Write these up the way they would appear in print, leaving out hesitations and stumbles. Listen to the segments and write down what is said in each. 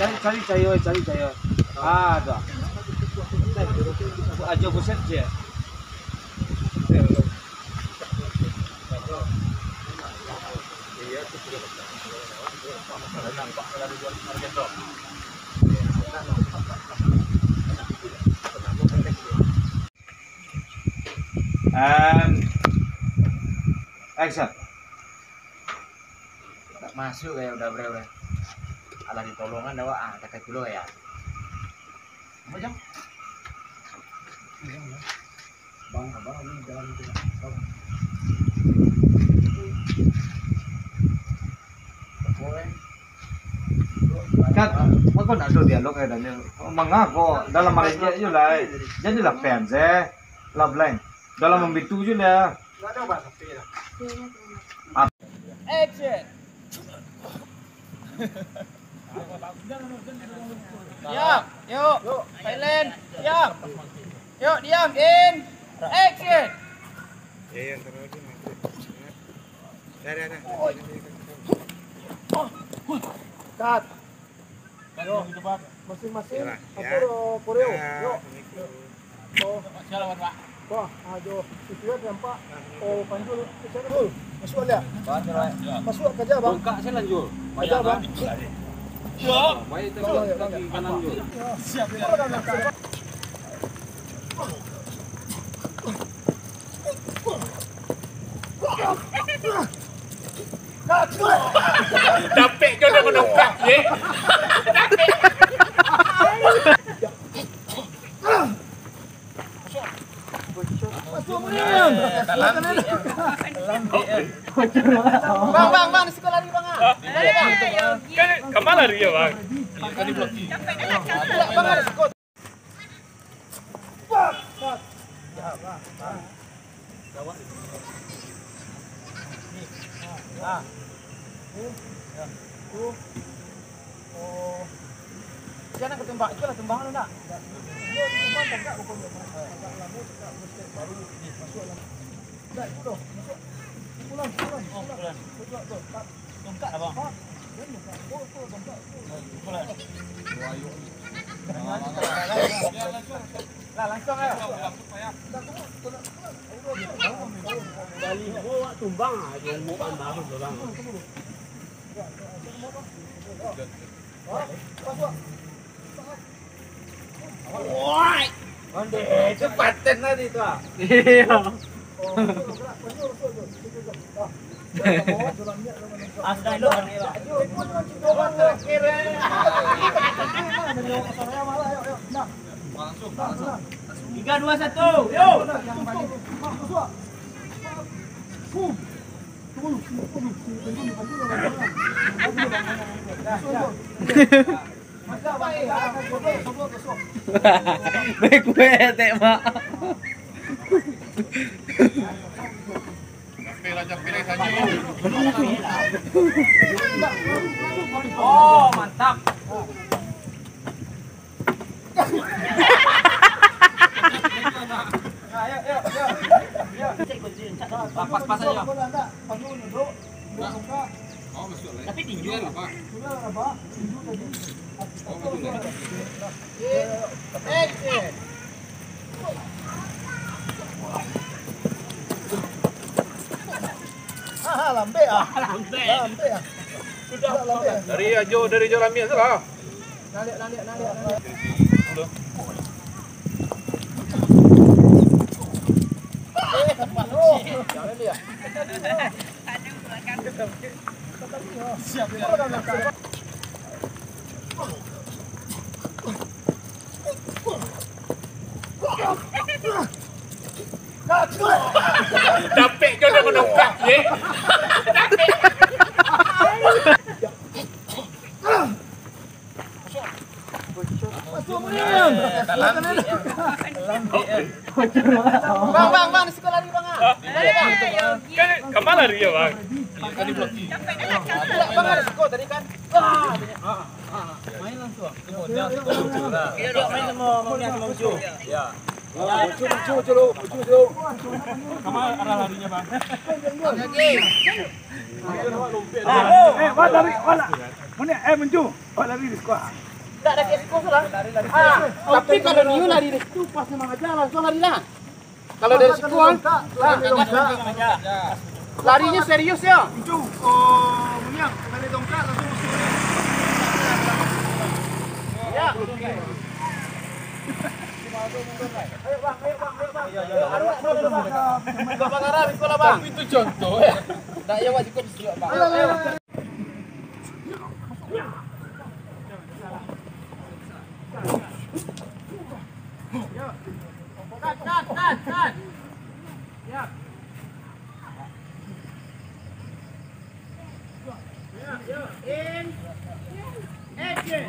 cari cayo. Ada. Aja buset je. And action. Tak masuk kayak udah bre. Alah ditolongan dah wah, kata dulu ya. Apa jam? Bang, ini jalan itu. Kan, kok nak ada dialog ya Daniel. Mengaku dalam Malaysia je lah. Jadilah fans lah blank. Dalam membitu je lah. Enggak ada bahasa P lah. Action. Siap, yuk, silent, siap. Yuk, diam, in, action. Yang terus Dah. Cut. Yuk, masing-masing. Aku koreo. Yuk. Silakan, Pak. Wah, ajo. Situat nampak. Oh, panjul. Dulu. Masuk dia. Masuk kerja, Bang. Buka saya lanjut. Kerja, Bang. Ya. Baik tengok kaki kanan jul. Siap. Dapik kau dah menungkak, ye. Bang, di sekolah lari bang. Lari bang. Kan kemana lari ya bang? Kan di blok. Bang ada skot. Jangan ketembak, itu lah tembakan enggak? Langsung ya. Bali bawa tumbang aja mau baru orang. Woi. Onde cepatin tadi tu. Iya. Asal lu terakhir. Langsung. 3 2 1. Yuk. Baik gue tek mak. Pilih saja. Oh, mantap. Pas aja. Tapi tinju apa? Lambe ah. Sudah lambe. Dari Jo Lamia salah. Nalik. Jangan dia. Siap. Dapik kau dah menungkak, ye. Bang, di sekolah lari bang. Lari bang. Kan kemana lari ya bang? Kan di blok. Bang ada skor tadi kan. Main langsung. Iya, main sama Ucu. Ya. Ucu. Kemana arah larinya bang? Lari. Mana? Menju. Lari di sekolah. Enggak ada resiko lah. Tapi kalau dia lari dari situ pas memang aja langsung lari lah. Kalau dari situ larinya serius ya. Itu Munyang, kembali dongkrak langsung masuk. Ya. Bang Arab sekolah bang. Itu contoh ya. Tak ya wajib kau siap bang. Cut. Ya. In. Action.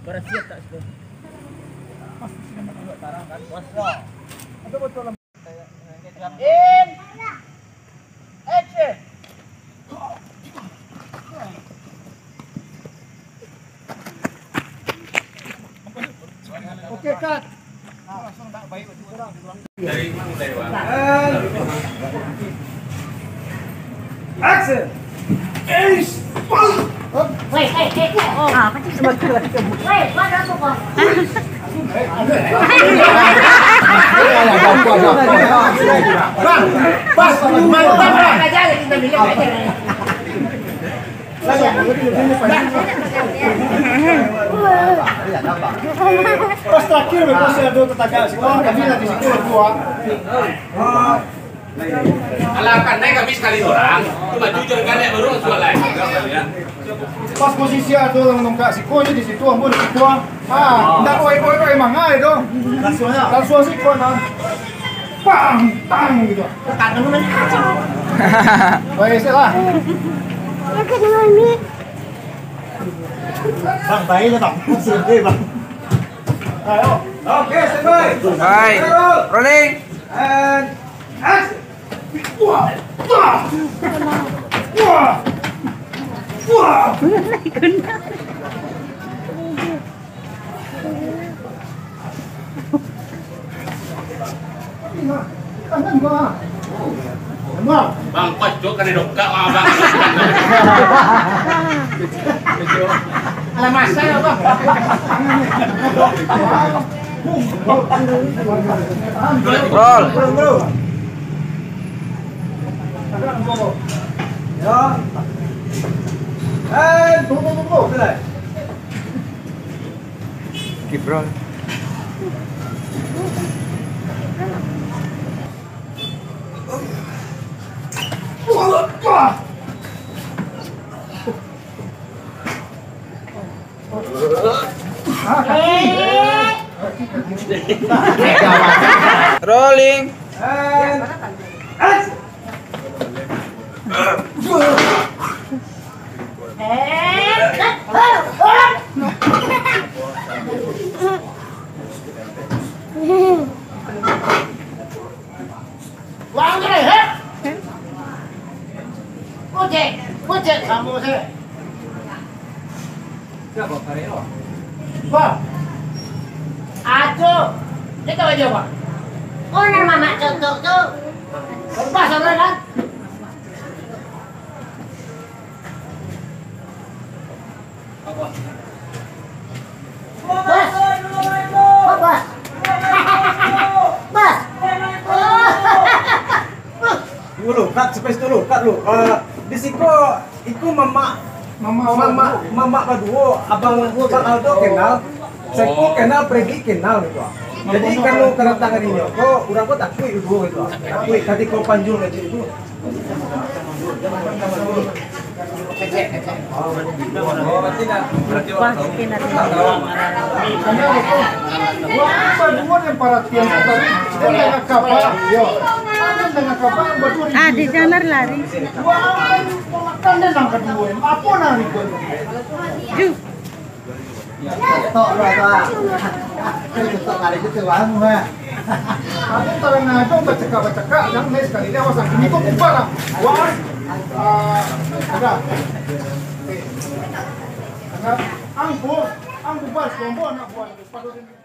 Bersiap tak sudah. In. Action. Oke, cut. Action. Wait, oh, apa sih? Wait, mana aku kok? Pas, mantap. Pas terakhir memang saya ada tetangga sekolah, tapi nanti situ berdua. Alah kan naik habis kali orang. Cuma jujur kan ya baru soal lain. Pas posisi ada orang nongkak siko di situ, ambo di situ. Ndak oi manga itu. Langsung siko nah. Pang gitu. Kadang mana kacau. Baik lah. Ya kedua ini. Bang baik lah bang. Sini bang. Ayo. Oke, standby. Hai. Rolling. And action. Wah. Tangan gua. Emang. Bang kocok kan dongkak bang. Alah masa ya bang. Roll. Ya. And tunggu. Selesai. Keep roll. Rolling. And action. Wang ni he. Pucet kamu sih. Siapa Karero? Bang. Aduh. Kita aja bang. Oh, nama mama contoh tuh. Lepas sana kan. Bos. Oh, bos. Bos. Dulu, kat space dulu, kat lu. Di siko, iku mama berdua, abang Bang Aldo kenal, saya kenal, Pregi kenal gitu. Jadi kalau kedatangan ini, kok orang kok takui itu gitu. Takui, tadi kau panjul aja itu. Dua yang perhatian tadi dengan kapal, yo. Dengan kapal berdua. Di sana lari. Kan dan yang kedua, apa nari gue? Ju. Tok lah, tok kali itu tuh, Ako tarang na ito, batsaka, yang nes sekali dia awasan, hindi ko kumpara. Awas, ada. Ang bubar, kelompok anak buah,